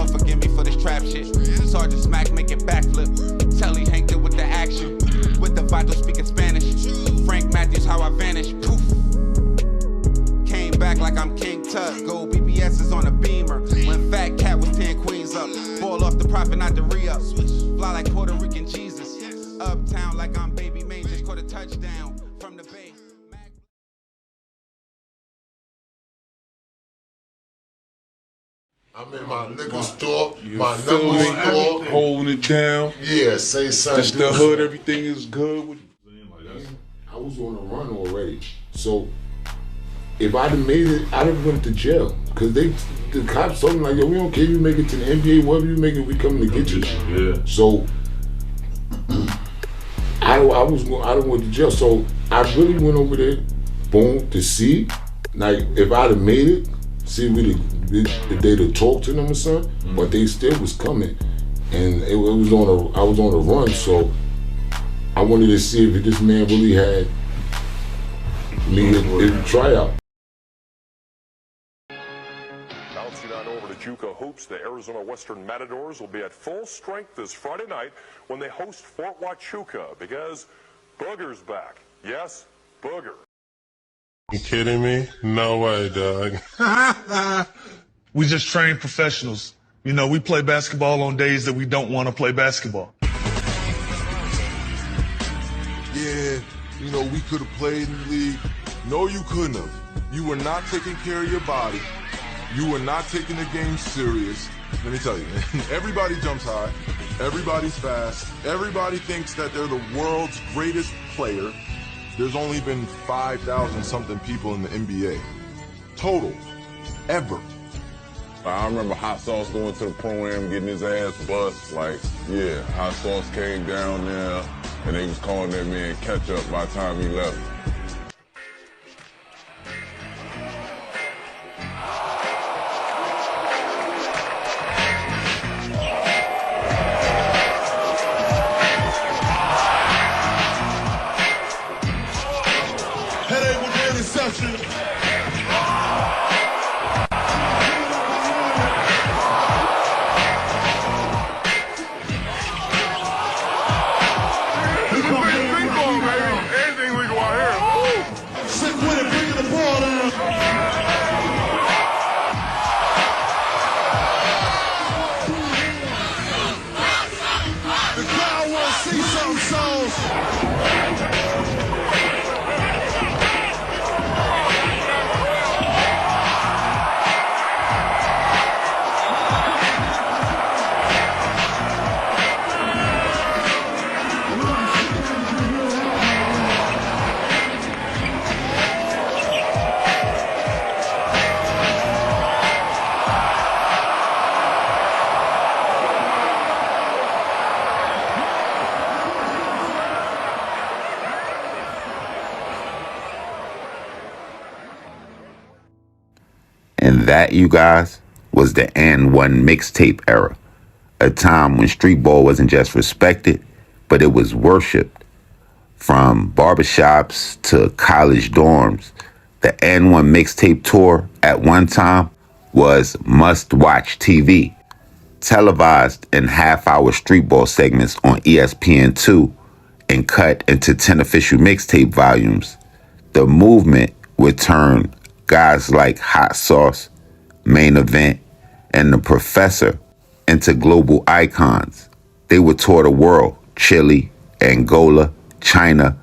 Lord forgive me for this trap shit. Sergeant Smack make it backflip. Telly Hank it with the action. With the Vato speaking Spanish. Frank Matthews how I vanish. Poof. Came back like I'm King Tut. Gold BBS is on a beamer. When Fat Cat was 10 queens up. Ball off the profit, not the re-up. Fly like Puerto Rican Jesus. Uptown like I'm Baby May. Just caught a touchdown from the Bay. I'm in my nigga store, my number store. Holding it down. Yeah, say something. Just the hood, everything is good with you. I was on a run already. So if I'd have made it, I'd have went to jail. Cause the cops told me like, yo, we don't care if you make it to the NBA, whatever you make it, we coming to get you. Yeah. So I went to jail. So I really went over there, boom, to see, like if I'd have made it, see if they'd have talked to them or something, but they still was coming. And I was on a run, so I wanted to see if this man really had me in the tryout. Bouncing on over to JUCO Hoops, the Arizona Western Matadors will be at full strength this Friday night when they host Fort Huachuca because Booger's back. Yes, Booger. You kidding me? No way, dog. We just train professionals. You know, we play basketball on days that we don't want to play basketball. Yeah, you know, we could have played in the league. No, you couldn't have. You were not taking care of your body. You were not taking the game serious. Let me tell you, everybody jumps high. Everybody's fast. Everybody thinks that they're the world's greatest player. There's only been 5,000 something people in the NBA. Total. Ever. I remember Hot Sauce going to the Pro-Am, getting his ass bust. Like, yeah, Hot Sauce came down there, and they was calling that man catch up by the time he left. Headache with the interception. And that, you guys, was the N1 mixtape era. A time when street ball wasn't just respected, but it was worshipped. From barbershops to college dorms, the N1 mixtape tour at one time was must-watch TV. Televised in half-hour street ball segments on ESPN2 and cut into 10 official mixtape volumes, the movement would turn guys like Hot Sauce, Main Event, and The Professor into global icons. They would tour the world, Chile, Angola, China,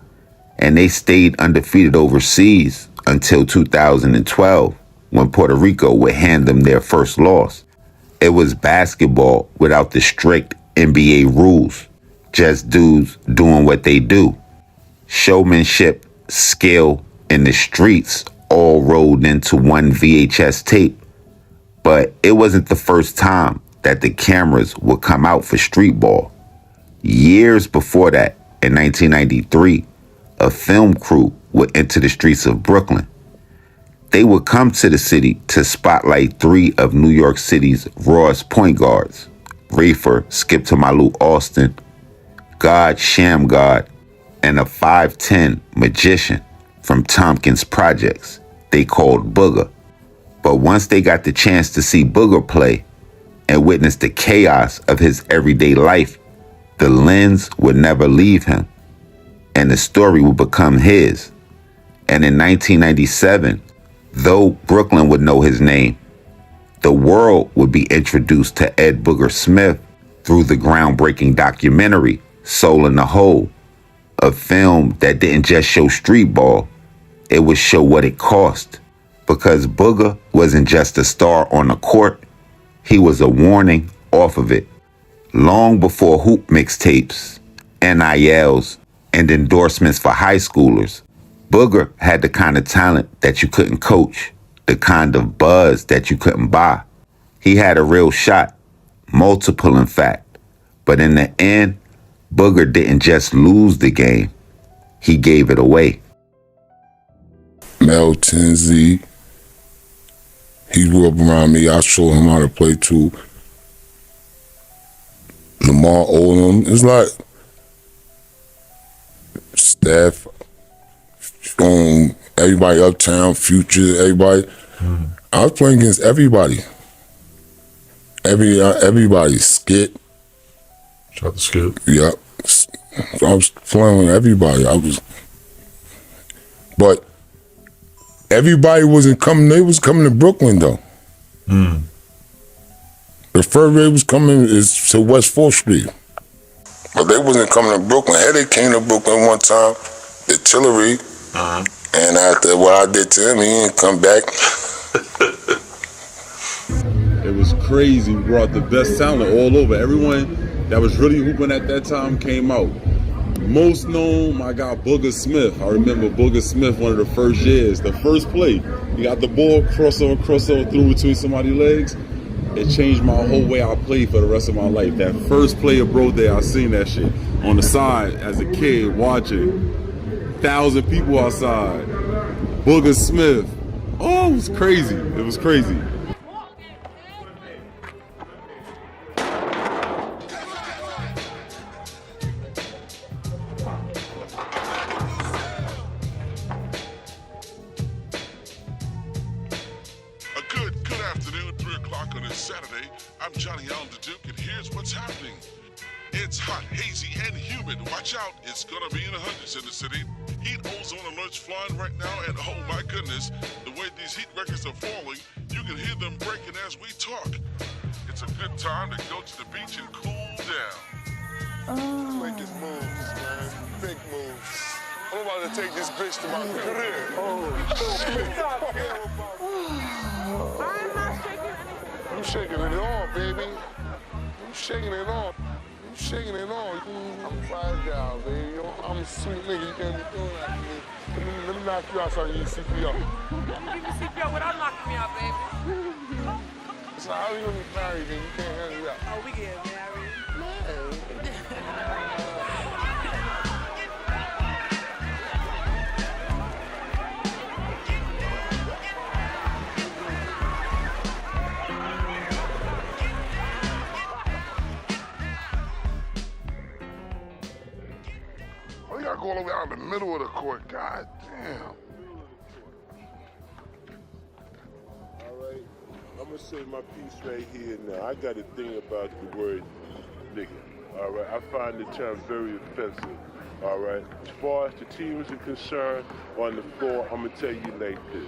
and they stayed undefeated overseas until 2012, when Puerto Rico would hand them their first loss. It was basketball without the strict NBA rules, just dudes doing what they do. Showmanship, skill, and the streets all rolled into one VHS tape. But it wasn't the first time that the cameras would come out for street ball. Years before that, in 1993, a film crew would enter the streets of Brooklyn. They would come to the city to spotlight 3 of New York City's rawest point guards, Rafer Skip to Malou Austin, God Sham God, and a 5'10" magician from Tompkins Projects they called Booger. But once they got the chance to see Booger play, and witnessed the chaos of his everyday life, the lens would never leave him, and the story would become his. And in 1997, though Brooklyn would know his name, the world would be introduced to Ed Booger Smith through the groundbreaking documentary Soul in the Hole, a film that didn't just show street ball, it would show what it cost. Because Booger wasn't just a star on the court, he was a warning off of it. Long before hoop mixtapes, NILs, and endorsements for high schoolers, Booger had the kind of talent that you couldn't coach, the kind of buzz that you couldn't buy. He had a real shot, multiple in fact, but in the end, Booger didn't just lose the game, he gave it away. Mel Tinsley, he grew up around me. I showed him how to play too. Lamar Odom, it's like Steph, everybody uptown, Future, everybody. I was playing against everybody. Everybody, Skip. Shout out to Skip. Yep. I was playing with everybody. But everybody wasn't coming. They was coming to Brooklyn though. The first grade was coming to West 4th Street. But they wasn't coming to Brooklyn. Eddie came to Brooklyn one time, the Tillery, and after what I did to him, he didn't come back. It was crazy. We brought the best talent all over. Everyone that was really hooping at that time came out. Most known, my guy Booger Smith. I remember Booger Smith one of the first years. The first play, he got the ball, crossover through between somebody's legs. It changed my whole way I played for the rest of my life. That first play of Bro Day, I seen that shit on the side as a kid watching. 1,000 people outside. Booger Smith. Oh, it was crazy. It was crazy. Good afternoon, 3 o'clock on this Saturday. I'm Johnny Allen the Duke, and here's what's happening. It's hot, hazy, and humid. Watch out, it's gonna be in the hundreds in the city. Heat ozone alerts flying right now, and oh my goodness, the way these heat records are falling, you can hear them breaking as we talk. It's a good time to go to the beach and cool down. Making moves, man. Big moves. I'm about to take this bitch to my career. I'm shaking it off, baby. I'm shaking it off. I'm shaking it off. I'm fired down, baby. I'm a sweet nigga. You can't be doing that to me. Let me knock you out so you can CPR. I'm gonna give you CPR without knocking me out, baby. So how you gonna be married then? You can't handle that. Oh, we get married. You gotta go all the way out in the middle of the court. God damn. All right, I'm gonna say my piece right here now. I got a thing about the word nigga. All right, I find the term very offensive. All right, as far as the teams are concerned on the floor, I'm gonna tell you like this.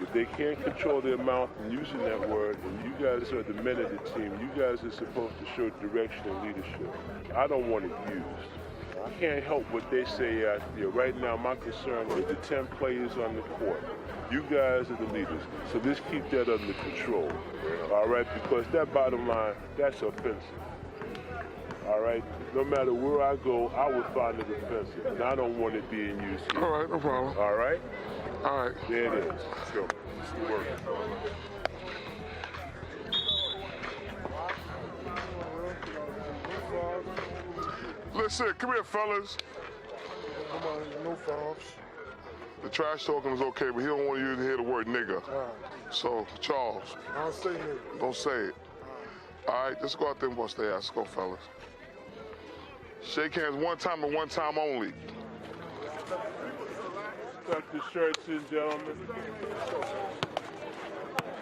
If they can't control their mouth and using that word, and you guys are the men of the team, you guys are supposed to show direction and leadership. I don't want it used. I can't help what they say out there. Right now, my concern is the 10 players on the court. You guys are the leaders, so let's keep that under control. All right, because that bottom line, that's offensive. All right, no matter where I go, I would find it offensive, and I don't want it being used here. All right, no problem. All right? All right. There it is. Let's go. Let's work. Listen, come here, fellas. Come on, no fouls. The trash talking is okay, but he don't want you to hear the word nigga. So, Charles. I'll say nigga. Don't say it. All right, let's go out there and bust their ass. Let's go, fellas. Shake hands one time and one time only. Tuck the shirts in, gentlemen.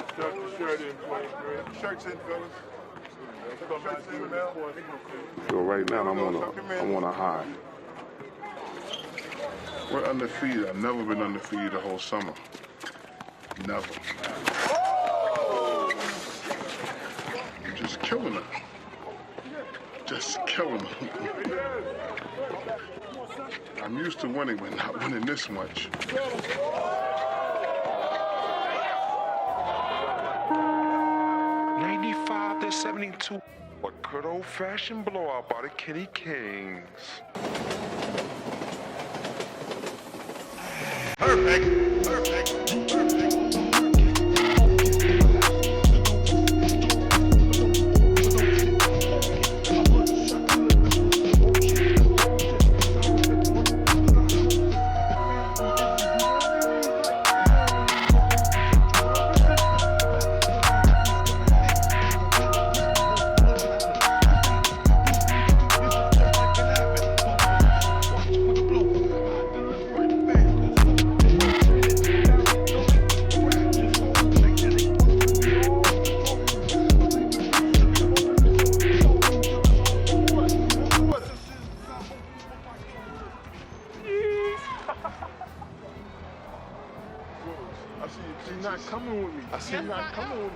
Tuck the shirt in, 23. Shirts in, fellas. So right now I'm on a high. We're undefeated. I've never been undefeated the whole summer. Never. Just killing them. Just killing them. I'm used to winning, but not winning this much. 95-72. A good old-fashioned blowout by the Kitty Kings. Perfect. Perfect. Perfect.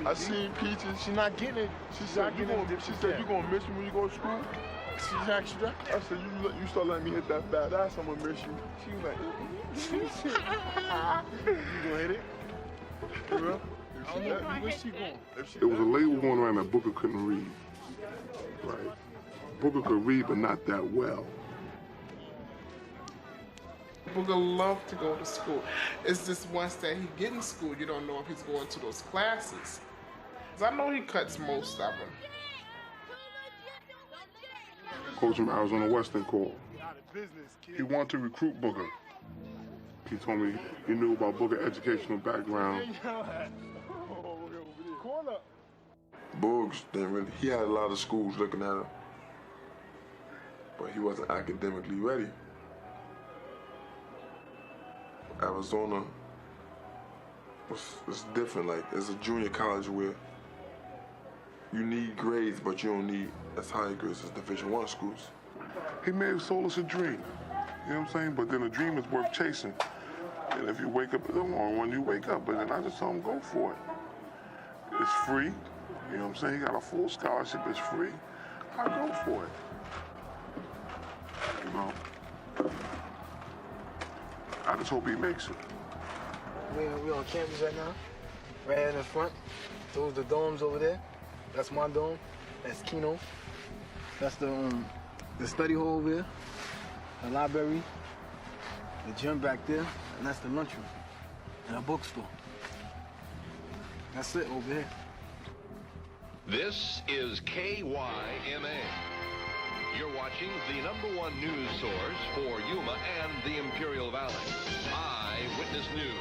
I seen Peaches. She's not getting it. She said, you gonna miss me when you go to school? She asked you that? I said, you start letting me hit that bad ass, I'm gonna miss you. She was like, you gonna hit it? For real? Where's she going? There was a label going around that Booger couldn't read. Right? Booger could read, but not that well. Booger love to go to school. It's just once that he get in school, you don't know if he's going to those classes. 'Cause I know he cuts most of them. Coach from Arizona Western called. He wanted to recruit Booger. He told me he knew about Booger educational background. Boogs didn't really, he had a lot of schools looking at him, but he wasn't academically ready. Arizona was different. Like, it's a junior college where you need grades, but you don't need as high grades as Division I schools. He may have sold us a dream, you know what I'm saying? But then a dream is worth chasing. And if you wake up at the wrong one, you wake up. But then I just told him, go for it. It's free, you know what I'm saying? He got a full scholarship, it's free. I go for it, you know? I just hope he makes it. We on campus right now, right here in the front. Those are the domes over there. That's my dome. That's Kino. That's the study hall over there, the library, the gym back there, and that's the lunchroom and a bookstore. That's it over here. This is KYMA. You're watching the #1 news source for Yuma and the Imperial Valley. Eyewitness News.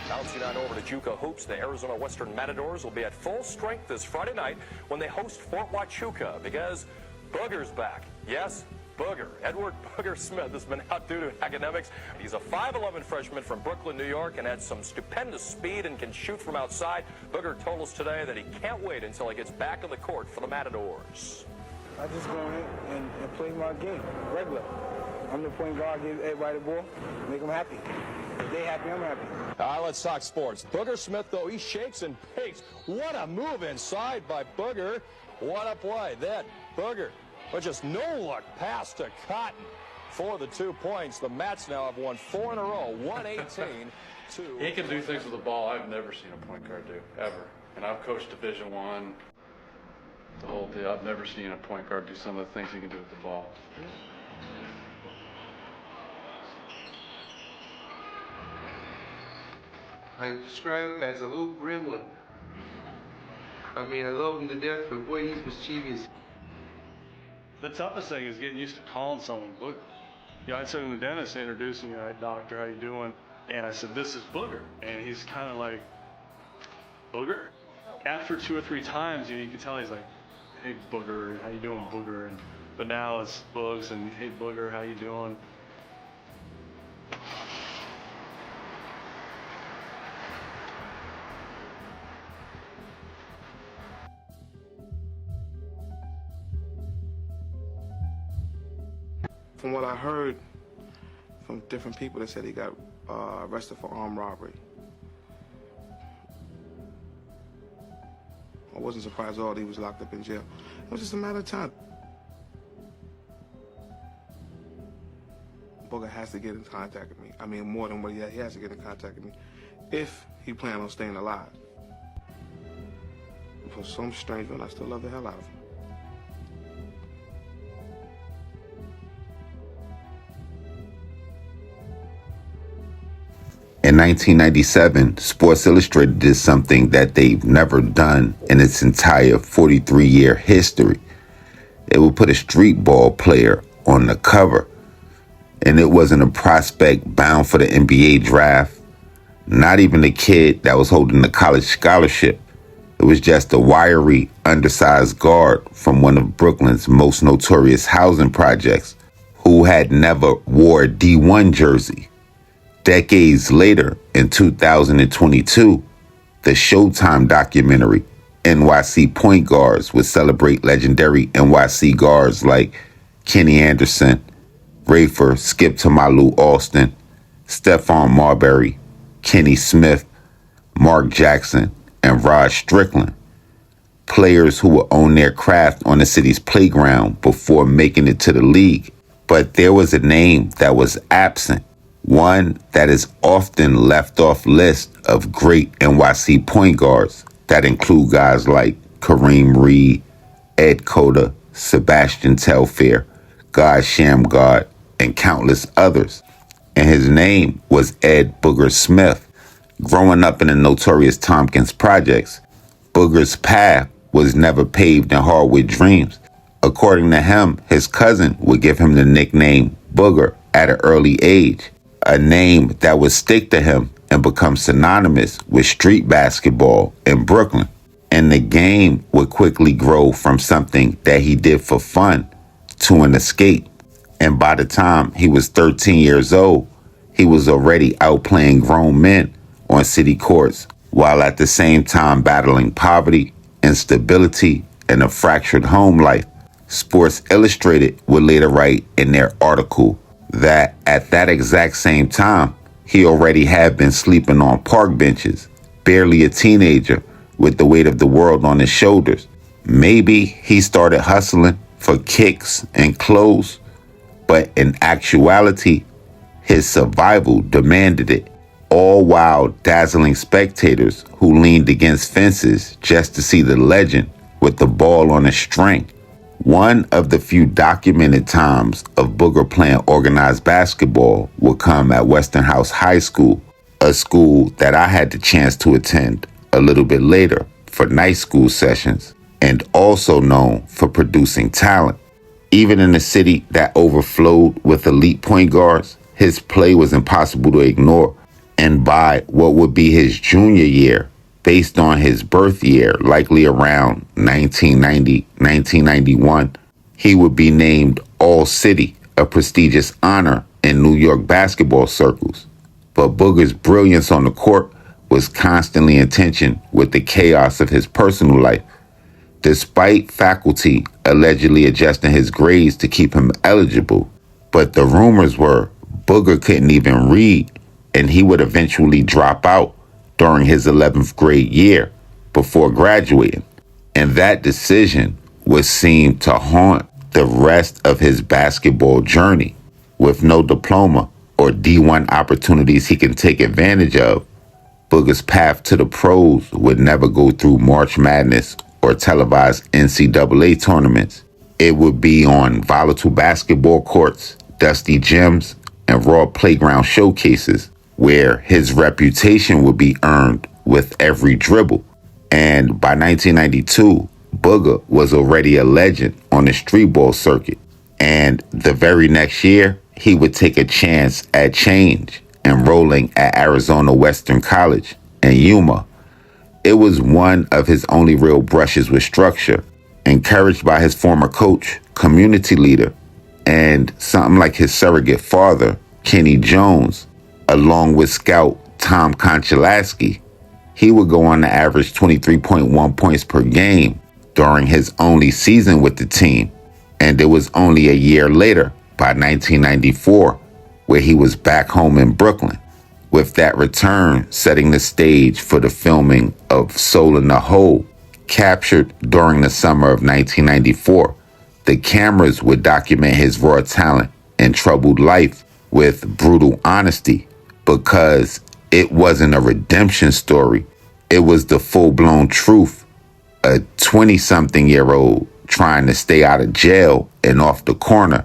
Bouncing on over to JUCO hoops, the Arizona Western Matadors will be at full strength this Friday night when they host Fort Huachuca because Booger's back. Yes, Booger. Edward Booger Smith has been out due to academics. He's a 5'11" freshman from Brooklyn, New York, and has some stupendous speed and can shoot from outside. Booger told us today that he can't wait until he gets back on the court for the Matadors. I just go in and play my game, regular. I'm the point guard, give everybody the ball, make them happy. If they happy, I'm happy. All right, let's talk sports. Booger Smith, though, he shakes and bakes. What a move inside by Booger. What a play. Then Booger, but just no luck pass to Cotton for the 2 points. The Mats now have won 4 in a row, 118 to... He can do things with the ball I've never seen a point guard do, ever. And I've coached Division I. The whole deal. I've never seen a point guard do some of the things he can do with the ball. I describe him as a little gremlin. I mean, I love him to death, but boy, he's mischievous. The toughest thing is getting used to calling someone Booger. Yeah, I said to the dentist introducing me, "Hi, doctor, how you doing?" And I said, "This is Booger." And he's kind of like, "Booger?" After 2 or 3 times, you can tell he's like, "Hey, Booger, how you doing, Booger?" But now it's Boogs and, "Hey, Booger, how you doing?" From what I heard from different people, they said he got arrested for armed robbery. I wasn't surprised at all that he was locked up in jail. It was just a matter of time. Booger has to get in contact with me. I mean, more than what he has to get in contact with me if he plans on staying alive. For some strange reason, I still love the hell out of him. In 1997, Sports Illustrated did something that they've never done in its entire 43-year history. They would put a street ball player on the cover. And it wasn't a prospect bound for the NBA draft, not even a kid that was holding a college scholarship. It was just a wiry, undersized guard from one of Brooklyn's most notorious housing projects who had never wore a D1 jersey. Decades later, in 2022, the Showtime documentary, NYC Point Guards, would celebrate legendary NYC guards like Kenny Anderson, Rafer, Skip Tamalu Alston, Stephon Marbury, Kenny Smith, Mark Jackson, and Rod Strickland. Players who would own their craft on the city's playground before making it to the league. But there was a name that was absent, one that is often left off lists of great NYC point guards that include guys like Kareem Reed, Ed Cota, Sebastian Telfair, God Shamgard, and countless others. And his name was Ed Booger Smith. Growing up in the notorious Tompkins projects, Booger's path was never paved in hardwood dreams. According to him, his cousin would give him the nickname Booger at an early age, a name that would stick to him and become synonymous with street basketball in Brooklyn. And the game would quickly grow from something that he did for fun to an escape. And by the time he was 13 years old, he was already outplaying grown men on city courts, while at the same time battling poverty, instability, and a fractured home life. Sports Illustrated would later write in their article that at that exact same time, he already had been sleeping on park benches, barely a teenager, with the weight of the world on his shoulders. Maybe he started hustling for kicks and clothes, but in actuality, his survival demanded it, all while dazzling spectators who leaned against fences just to see the legend with the ball on a string. One of the few documented times of Booger playing organized basketball would come at Western House High School, a school that I had the chance to attend a little bit later for night school sessions, and also known for producing talent. Even in a city that overflowed with elite point guards, his play was impossible to ignore. And by what would be his junior year, based on his birth year, likely around 1990, 1991, he would be named All-City, a prestigious honor in New York basketball circles. But Booger's brilliance on the court was constantly in tension with the chaos of his personal life. Despite faculty allegedly adjusting his grades to keep him eligible, but the rumors were Booger couldn't even read, and he would eventually drop out during his 11th grade year before graduating. And that decision would seem to haunt the rest of his basketball journey. With no diploma or D1 opportunities he can take advantage of, Booger's path to the pros would never go through March Madness or televised NCAA tournaments. It would be on volatile basketball courts, dusty gyms, and raw playground showcases where his reputation would be earned with every dribble. And by 1992, Booger was already a legend on the street ball circuit. And the very next year, he would take a chance at change, enrolling at Arizona Western College in Yuma. It was one of his only real brushes with structure, encouraged by his former coach, community leader, and something like his surrogate father, Kenny Jones, along with scout Tom Konchalaski. He would go on to average 23.1 points per game during his only season with the team. And it was only a year later by 1994, where he was back home in Brooklyn, with that return setting the stage for the filming of Soul in the Hole. Captured during the summer of 1994, the cameras would document his raw talent and troubled life with brutal honesty, because it wasn't a redemption story. It was the full-blown truth. A 20-something-year-old trying to stay out of jail and off the corner,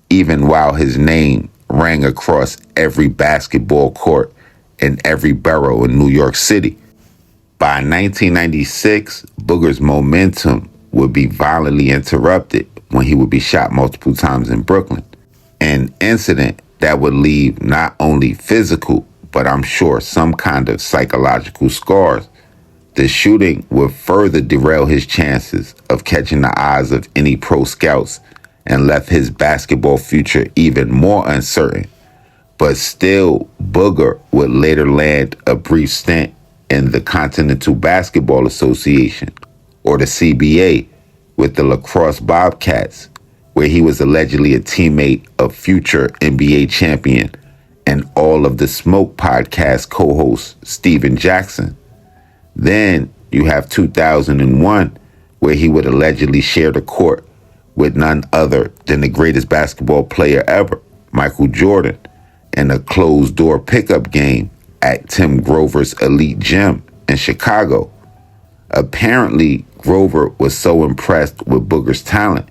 even while his name rang across every basketball court in every borough in New York City. By 1996, Booger's momentum would be violently interrupted when he would be shot multiple times in Brooklyn. An incident that would leave not only physical, but I'm sure some kind of psychological scars. The shooting would further derail his chances of catching the eyes of any pro scouts and left his basketball future even more uncertain. But still, Booger would later land a brief stint in the Continental Basketball Association, or the CBA, with the Lacrosse Bobcats, where he was allegedly a teammate of future NBA champion and All of the Smoke podcast co-host Steven Jackson. Then you have 2001, where he would allegedly share the court with none other than the greatest basketball player ever, Michael Jordan, in a closed-door pickup game at Tim Grover's Elite Gym in Chicago. Apparently, Grover was so impressed with Booger's talent,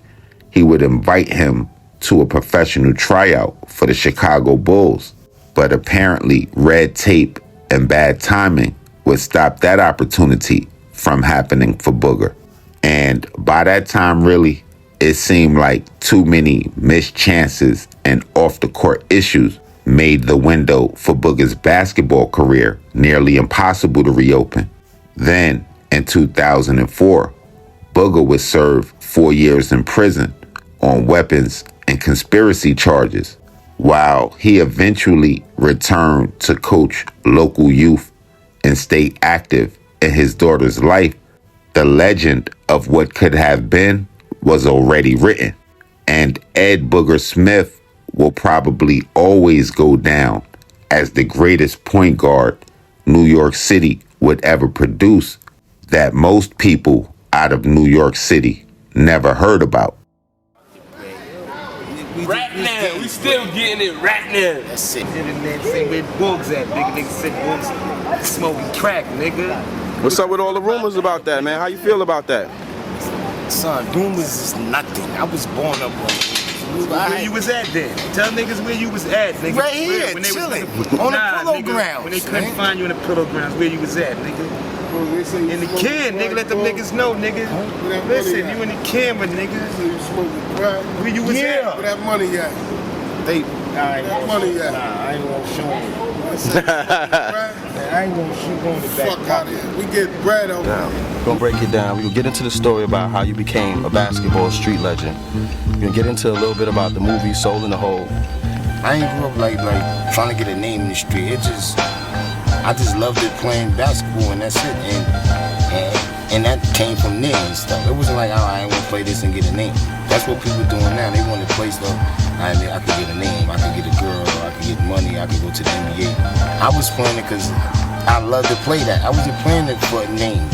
he would invite him to a professional tryout for the Chicago Bulls. But apparently, red tape and bad timing would stop that opportunity from happening for Booger. And by that time, really, it seemed like too many missed chances and off-the-court issues made the window for Booger's basketball career nearly impossible to reopen. Then, in 2004, Booger would serve 4 years in prison on weapons and conspiracy charges, while he eventually returned to coach local youth and stay active in his daughter's life. The legend of what could have been was already written, and Ed Booger Smith will probably always go down as the greatest point guard New York City would ever produce, that most people out of New York City never heard about. Right now, we still getting it right now. That's it. Man, say where Boogs at, nigga. Nigga said Boogs smoking crack, nigga. What's up with all the rumors about that, man? How you feel about that? Son, rumors is nothing. I was born up on where you was at then. Tell niggas where you was at, nigga. Right here, when they chilling. Was On the pillow nigga, grounds. When they couldn't find you in the pillow grounds, where you was at, nigga. In the can, nigga, let them niggas know, nigga. Listen, you in the camera, nigga. You smoking crack? Where you was at? Where that money at? They, that money at? Nah, I ain't gonna show you. I ain't gonna shoot on the back. Fuck out of here. We get bread over Now, we're gonna break it down. We're gonna get into the story about how you became a basketball street legend. We're gonna get into a little bit about the movie Soul in the Hole. I ain't grew up like trying to get a name in the street. I just loved it playing basketball, and that's it. And that came from there and stuff. It wasn't like, oh, I ain't gonna play this and get a name. That's what people doing now. They want to play stuff. I could get a name, I could get a girl, I could get money, I could go to the NBA. I was playing it because I loved to play that. I wasn't playing it for a name.